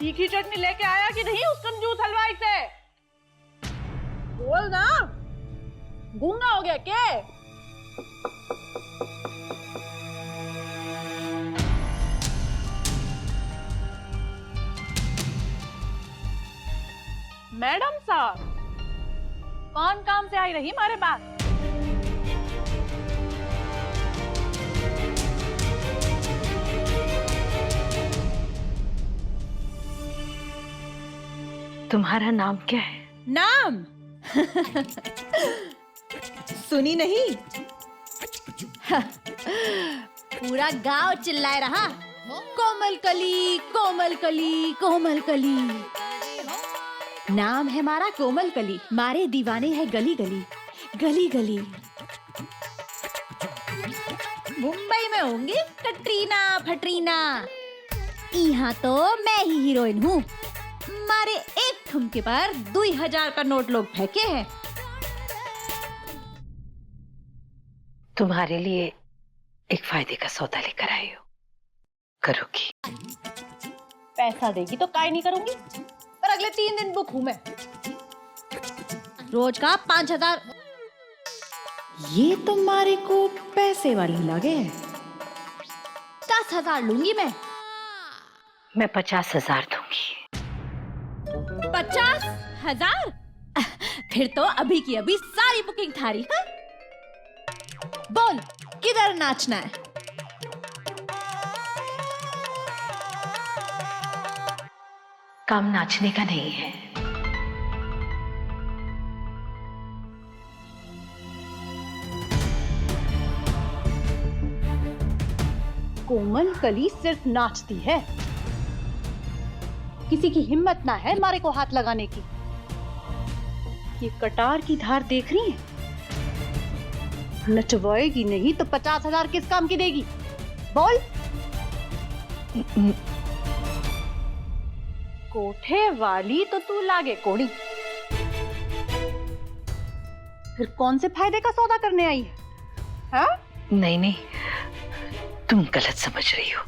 तीखी चटनी लेके आया कि नहीं उस कंजूस हलवाई से? बोल ना, गूंगा हो गया क्या? मैडम साहब, कौन काम से आई रही हमारे पास? तुम्हारा नाम क्या है? नाम सुनी नहीं? पूरा गांव चिल्लाए रहा, कोमल कली कोमल कली कोमल कली। नाम है हमारा कोमल कली, मारे दीवाने है गली गली गली गली। मुंबई में होंगी कटरीना फटरीना, यहाँ तो मैं ही हीरोइन हूँ। मारे एक ठुमके पर 2000 का नोट लोग फेंके हैं। तुम्हारे लिए एक फायदे का सौदा लेकर आई हो, करोगी? पैसा देगी तो काहे नहीं करूंगी, पर अगले 3 दिन बुक हूं मैं। रोज का 5000। ये तुम्हारे को पैसे वाली लगे। 10,000 लूंगी मैं। मैं 50,000 दूंगी। 50,000? फिर तो अभी की अभी सारी बुकिंग थारी। हाँ? बोल किधर नाचना है? काम नाचने का नहीं है। कोमल कली सिर्फ नाचती है, किसी की हिम्मत ना है मारे को हाथ लगाने की। ये कटार की धार देख रही है? नचवाएगी नहीं तो 50,000 किस काम की देगी? बोल। कोठे वाली तो तू लागे कोड़ी, फिर कौन से फायदे का सौदा करने आई है? हाँ? नहीं नहीं, तुम गलत समझ रही हो,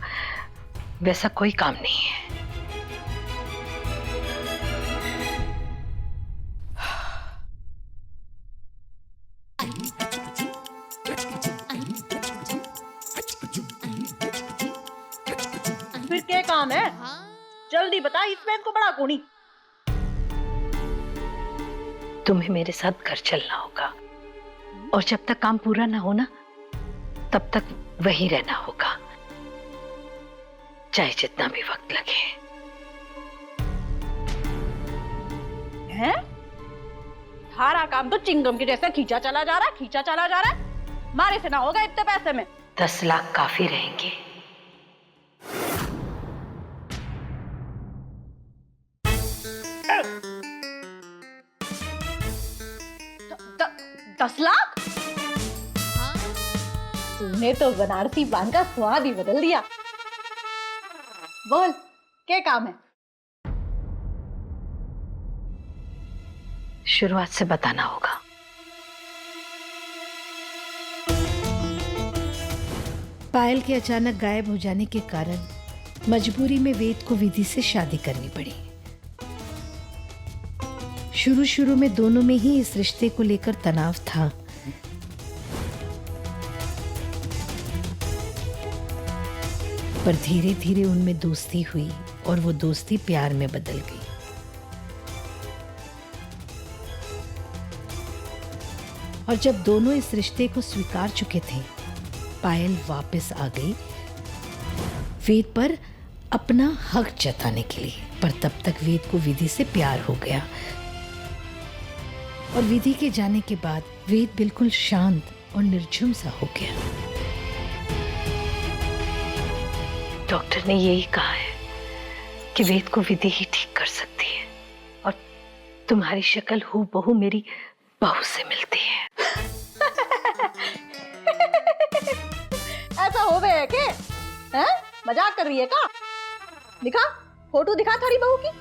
वैसा कोई काम नहीं है। फिर क्या काम है? जल्दी बता, इसमें इनको बड़ा कोनी। तुम्हें मेरे साथ घर चलना होगा, और जब तक काम पूरा ना हो ना, तब तक वहीं रहना होगा, चाहे जितना भी वक्त लगे। हैं? सारा काम तो चिंगम के जैसे खींचा चला जा रहा, खींचा चला जा रहा है। मारे से ना होगा इतने पैसे में। 10 लाख काफी रहेंगे। द, 10 लाख? तूने तो बनारसी पान का स्वाद ही बदल दिया। बोल क्या काम है? शुरुआत से बताना होगा। पायल के अचानक गायब हो जाने के कारण मजबूरी में वेद को विधि से शादी करनी पड़ी। शुरू शुरू में दोनों में ही इस रिश्ते को लेकर तनाव था, पर धीरे धीरे उनमें दोस्ती हुई और वो दोस्ती प्यार में बदल गई। और जब दोनों इस रिश्ते को स्वीकार चुके थे, पायल वापस आ गई वेद पर अपना हक जताने के लिए। पर तब तक वेद को विधि से प्यार हो गया, और विधि के जाने के बाद वेद बिल्कुल शांत और निर्झुम सा हो गया। डॉक्टर ने यही कहा है कि वेद को विधि ही ठीक कर सकती है, और तुम्हारी शक्ल हूबहू मेरी बहू से मिलती है। ऐसा हो गया है क्या? हैं? मजाक कर रही है का? दिखा, फोटो दिखा थारी बहू की।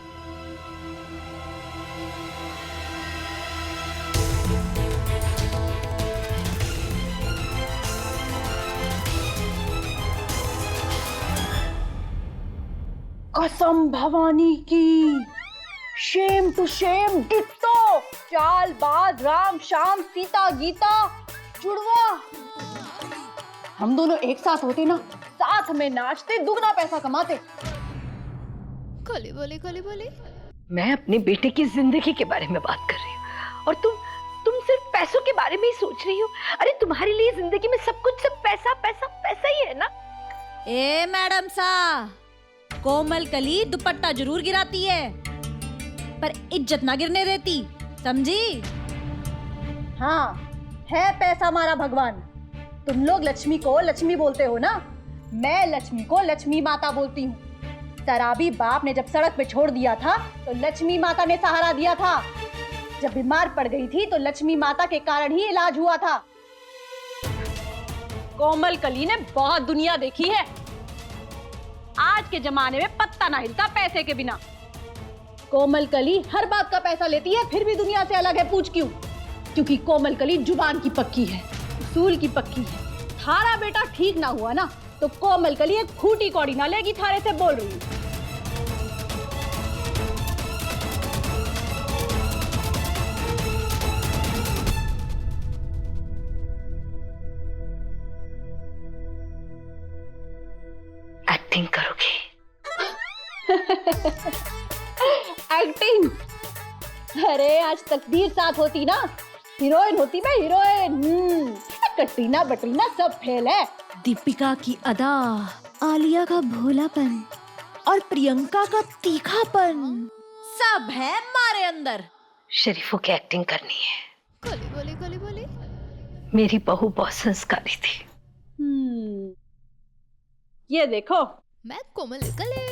कसम भवानी की, same to same ditto, Chaalbaaz Ram Shyam Seeta Geeta Judwaa. हम दोनों एक साथ होते ना, साथ में नाचते, दुगना पैसा कमाते। खोली बोली। मैं अपने बेटे की जिंदगी के बारे में बात कर रही हूँ और तुम सिर्फ पैसों के बारे में ही सोच रही हो। अरे तुम्हारे लिए जिंदगी में सब कुछ सिर्फ पैसा पैसा पैसा ही है ना। ए मैडम सा, कोमल कली दुपट्टा जरूर गिराती है पर इज्जत ना गिरने देती, समझी? हाँ, है पैसा हमारा भगवान। तुम लोग लक्ष्मी को लक्ष्मी बोलते हो ना, मैं लक्ष्मी को लक्ष्मी माता बोलती हूँ। शराबी बाप ने जब सड़क पे छोड़ दिया था तो लक्ष्मी माता ने सहारा दिया था। जब बीमार पड़ गई थी तो लक्ष्मी माता के कारण ही इलाज हुआ था। कोमल कली ने बहुत दुनिया देखी है। आज के जमाने में पत्ता ना हिलता पैसे के बिना। कोमल कली हर बात का पैसा लेती है, फिर भी दुनिया से अलग है। पूछ क्यों? क्योंकि कोमल कली जुबान की पक्की है, उसूल की पक्की है। थारा बेटा ठीक ना हुआ ना तो कोमल कली एक खूटी कौड़ी ना लेगी। थारे से बोल रही हूँ। एक्टिंग करोगी? एक्टिंग? अरे आज तकदीर साथ होती ना, हीरोइन होती मैं हीरोइन। कटरीना बटरीना सब फेल है। दीपिका की अदा, आलिया का भोलापन और प्रियंका का तीखापन सब है हमारे अंदर। शरीफों की एक्टिंग करनी है। खोली बोली। मेरी बहू बहुत संस्कारी थी। ये देखो, मैं कोमल कली।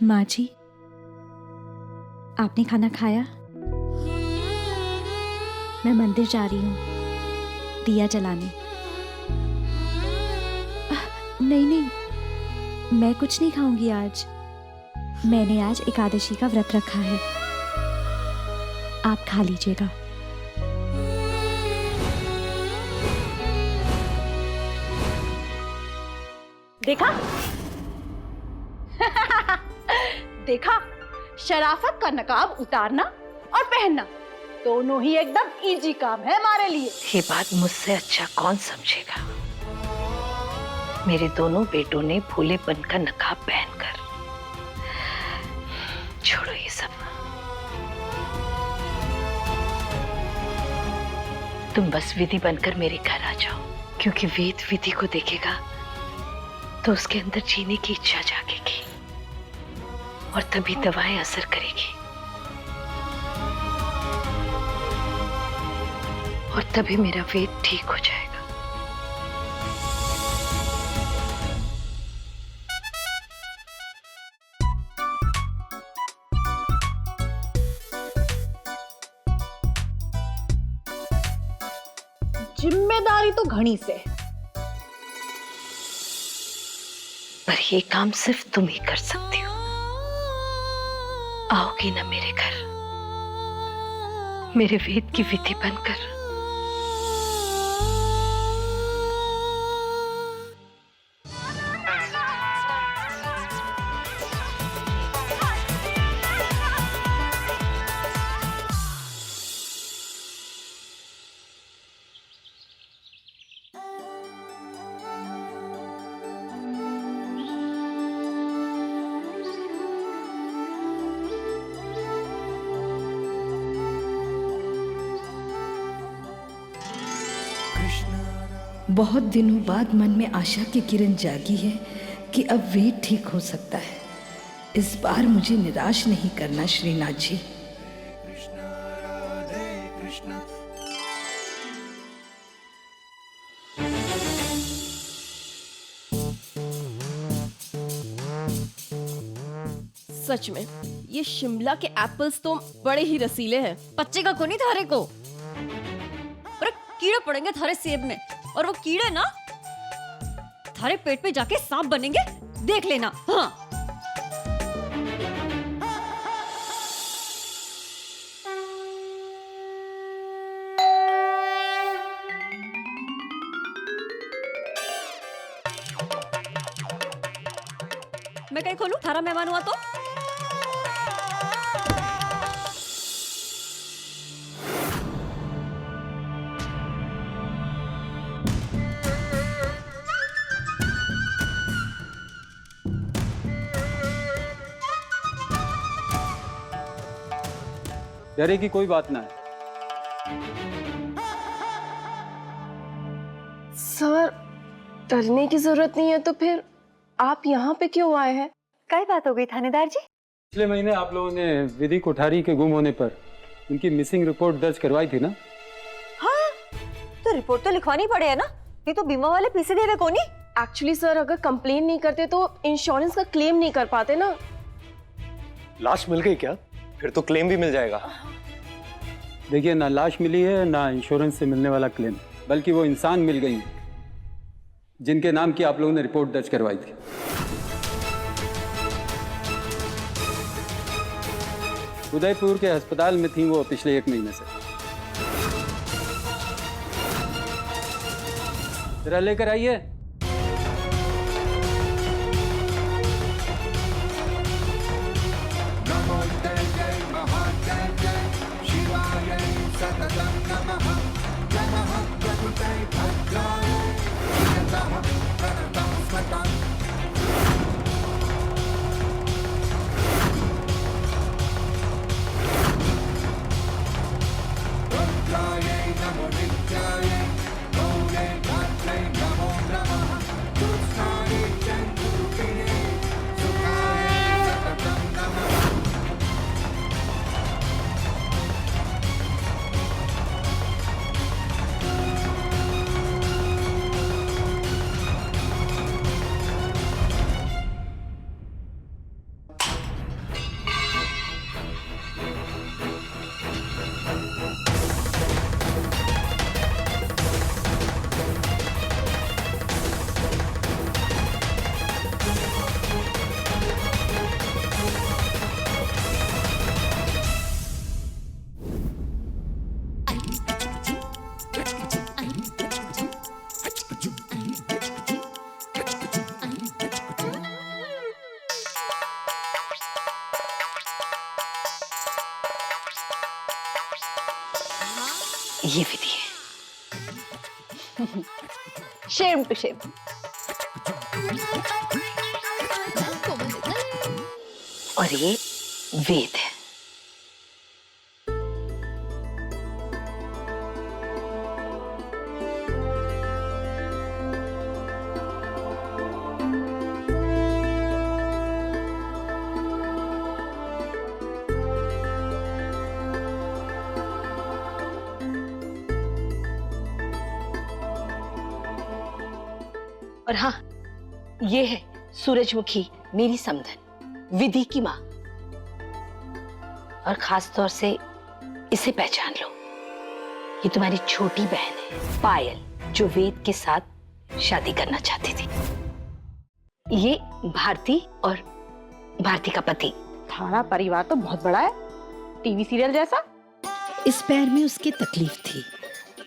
माँ जी, आपने खाना खाया? मैं मंदिर जा रही हूँ दिया जलाने। नहीं, मैं कुछ नहीं खाऊंगी आज। मैंने आज एकादशी का व्रत रखा है, आप खा लीजिएगा। देखा? देखा, शराफत का नकाब उतारना और पहनना दोनों ही एकदम इजी काम है हमारे लिए। ये बात मुझसे अच्छा कौन समझेगा? मेरे दोनों बेटों ने भोलेपन का नकाब पहनकर। छोड़ो ये सब। तुम बस विधि बनकर मेरे घर आ जाओ, क्योंकि वेद विधि को देखेगा तो उसके अंदर जीने की इच्छा जागेगी और तभी दवाएं असर करेगी और तभी मेरा वेद ठीक हो जाएगा। जिम्मेदारी तो घनी से, पर ये काम सिर्फ तुम ही कर सकती हो। आओगी ना मेरे घर, मेरे वेद की विधि बनकर? बहुत दिनों बाद मन में आशा की किरण जागी है कि अब वेद ठीक हो सकता है। इस बार मुझे निराश नहीं करना श्रीनाथ जी। सच में ये शिमला के एप्पल्स तो बड़े ही रसीले हैं। बच्चे का को नहीं थारे को, अरे कीड़े पड़ेंगे थारे सेब में, और वो कीड़े ना थारे पेट पे जाके सांप बनेंगे, देख लेना। हाँ मैं कहीं खोलूं? थारा मेहमान हुआ तो डरे की कोई बात ना है। सर, डरने की जरूरत नहीं है तो फिर आप यहाँ पे क्यों आए हैं? क्या बात हो गई थानेदार जी? पिछले महीने आप लोगों ने विधि कोठारी के गुम होने पर उनकी मिसिंग रिपोर्ट दर्ज करवाई थी ना? हाँ, तो रिपोर्ट तो लिखवानी पड़े है ना, ये तो बीमा वाले पैसे देवे कोनी। एक्चुअली सर, अगर कंप्लेन नहीं करते तो इंश्योरेंस का क्लेम नहीं कर पाते ना। लाश मिल गई क्या? फिर तो क्लेम भी मिल जाएगा। देखिए, ना लाश मिली है ना इंश्योरेंस से मिलने वाला क्लेम, बल्कि वो इंसान मिल गई जिनके नाम की आप लोगों ने रिपोर्ट दर्ज करवाई थी। उदयपुर के अस्पताल में थी वो पिछले 1 महीने से। जरा लेकर आइए। ये विधि है। Same to same. और ये वेद है। और हाँ, ये है सूरजमुखी, मेरी समधन, विधि की माँ। और खास तौर से इसे पहचान लो, ये तुम्हारी छोटी बहन है पायल, जो वेद के साथ शादी करना चाहती थी। ये भारती और भारती का पति। थारा परिवार तो बहुत बड़ा है, टीवी सीरियल जैसा। इस पैर में उसकी तकलीफ थी,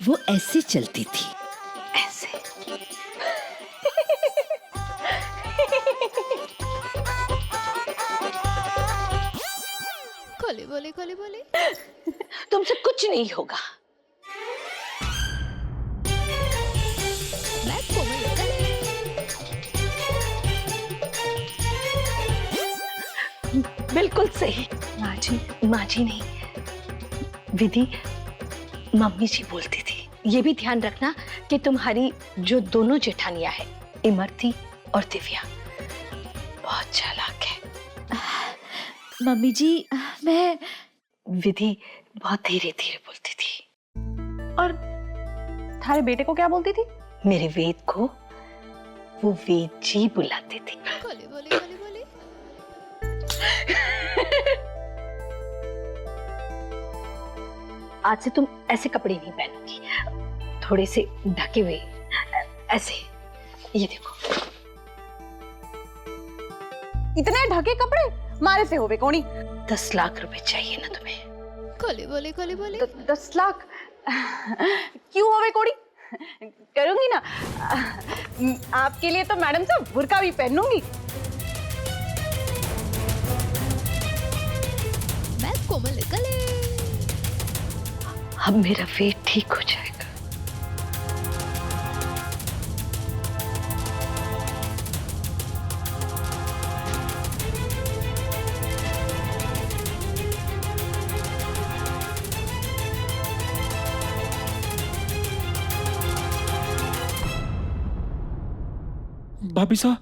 वो ऐसे चलती थी, ऐसे। खोली बोली। तुमसे कुछ नहीं होगा। बिल्कुल सही। माँ जी नहीं, विधि मम्मी जी बोलती थी। ये भी ध्यान रखना कि तुम्हारी जो दोनों जेठानियां हैं, इमरती और दिव्या, बहुत चालाक है। मम्मी जी, मैं विधि बहुत धीरे धीरे बोलती थी। और थारे बेटे को क्या बोलती थी? मेरे वेद को वो वेद जी बुलाते थे। खोली बोली। आज से तुम ऐसे कपड़े नहीं पहनोगी, थोड़े से ढके हुए, ऐसे। ये देखो। इतने ढके कपड़े मारे से होवे कोनी? 10 लाख रुपए चाहिए ना तुम्हें? खोली बोली 10 लाख क्यों होवे कोनी? करूंगी ना, आपके लिए तो मैडम साहब बुर्का भी पहनूंगी। मैं कोमल कले। अब मेरा वेट ठीक हो जाएगा। भाभी साहब,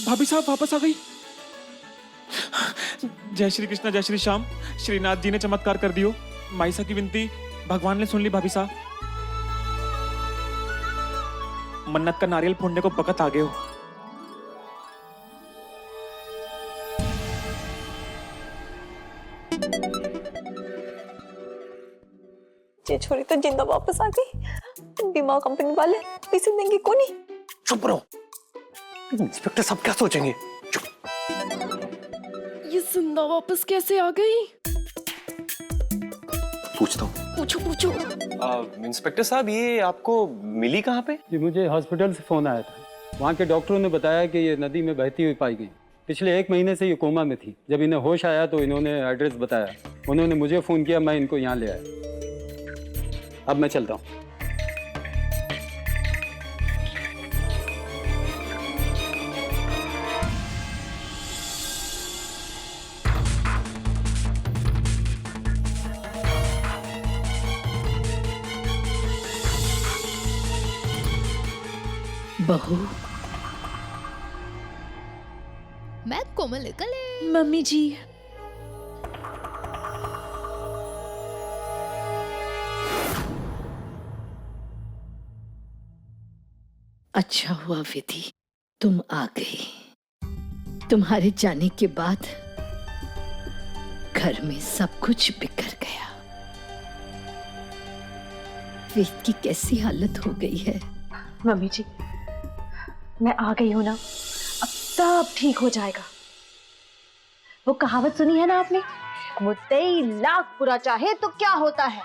भाभी साहब वापस आ गई। जय श्री कृष्णा जय श्री श्याम। श्रीनाथ जी ने चमत्कार कर दियो। माईसा की विनती भगवान ने सुन ली। भाभी साहब, मन्नत का नारियल फोड़ने को बकत आ गए हो। ये छोरी तो जिंदा वापस आ गई। बीमा कंपनी वाले पैसे देंगे को नहीं। चुप रहो, इंस्पेक्टर सब क्या सोचेंगे? चुप। ये जिंदा वापस कैसे आ गई? पूछता हूँ। पूछो। इंस्पेक्टर साहब, ये आपको मिली कहाँ पे? जी मुझे हॉस्पिटल से फ़ोन आया था। वहाँ के डॉक्टरों ने बताया कि ये नदी में बहती हुई पाई गई। पिछले 1 महीने से ये कोमा में थी। जब इन्हें होश आया तो इन्होंने एड्रेस बताया। उन्होंने मुझे फ़ोन किया, मैं इनको यहाँ ले आया। अब मैं चलता हूँ। बहू, मैं कोमल कले। मम्मी जी, अच्छा हुआ विधि तुम आ गई। तुम्हारे जाने के बाद घर में सब कुछ बिखर गया। वेद की कैसी हालत हो गई है। मम्मी जी, मैं आ गई हूं ना, अब सब ठीक हो जाएगा। वो कहावत सुनी है ना आपने, मुद्दई लाख बुरा चाहे तो क्या होता है,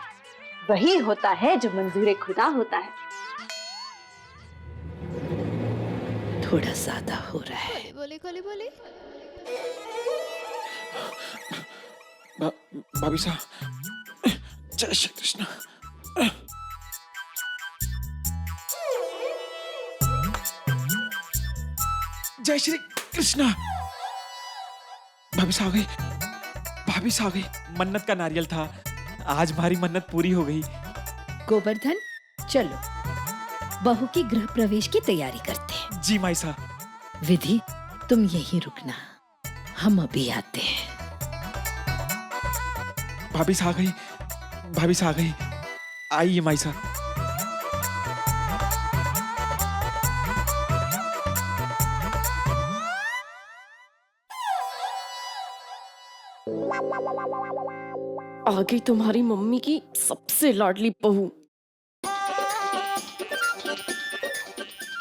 वही होता है जो मंजूर खुदा होता है। थोड़ा ज्यादा हो रहा है। बोली। भाभी साहब, जय श्री कृष्ण। जय श्री कृष्णा। भाभी साहब आ गई। भाभी साहब आ गई। मन्नत का नारियल था, आज हमारी मन्नत पूरी हो गई। गोवर्धन, चलो बहू की गृह प्रवेश की तैयारी करते हैं। जी माई साहब। विधि, तुम यहीं रुकना, हम अभी आते हैं। भाभी साहब आ गई। भाभी साहब आ गई। आइए माई साहब। आ गई तुम्हारी मम्मी की सबसे लाडली बहू।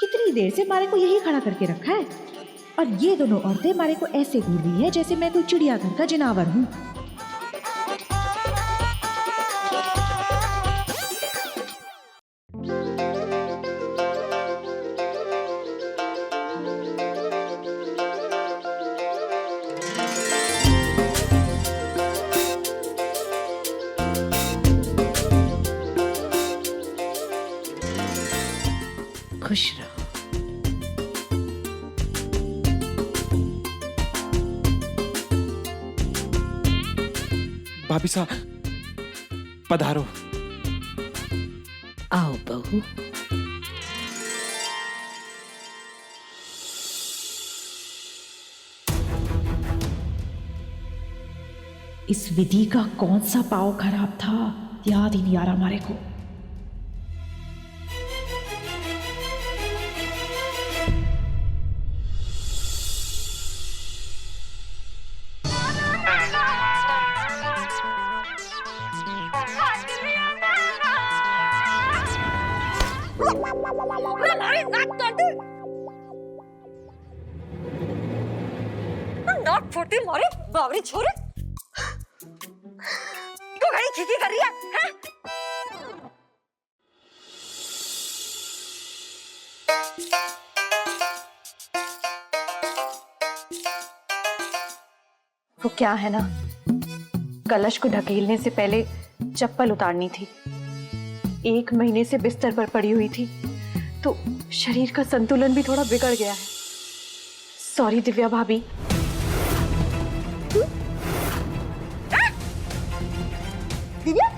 कितनी देर से मारे को यही खड़ा करके रखा है, और ये दोनों औरतें मारे को ऐसे घूर रही है जैसे मैं कोई चिड़ियाघर का जानवर हूँ। खुश रहो। भाभी साहब, पधारो। आओ बहू। इस विधि का कौन सा पाव खराब था, याद ही नहीं आ रहा हमारे को। मारे नाक काट दे, नाक फोड़ती मारे बावरी छोरे। क्यों घड़ी खींची कर रही है, हैं? वो क्या है ना, कलश को ढकेलने से पहले चप्पल उतारनी थी। 1 महीने से बिस्तर पर पड़ी हुई थी तो शरीर का संतुलन भी थोड़ा बिगड़ गया है। सॉरी दिव्या भाभी। दिव्या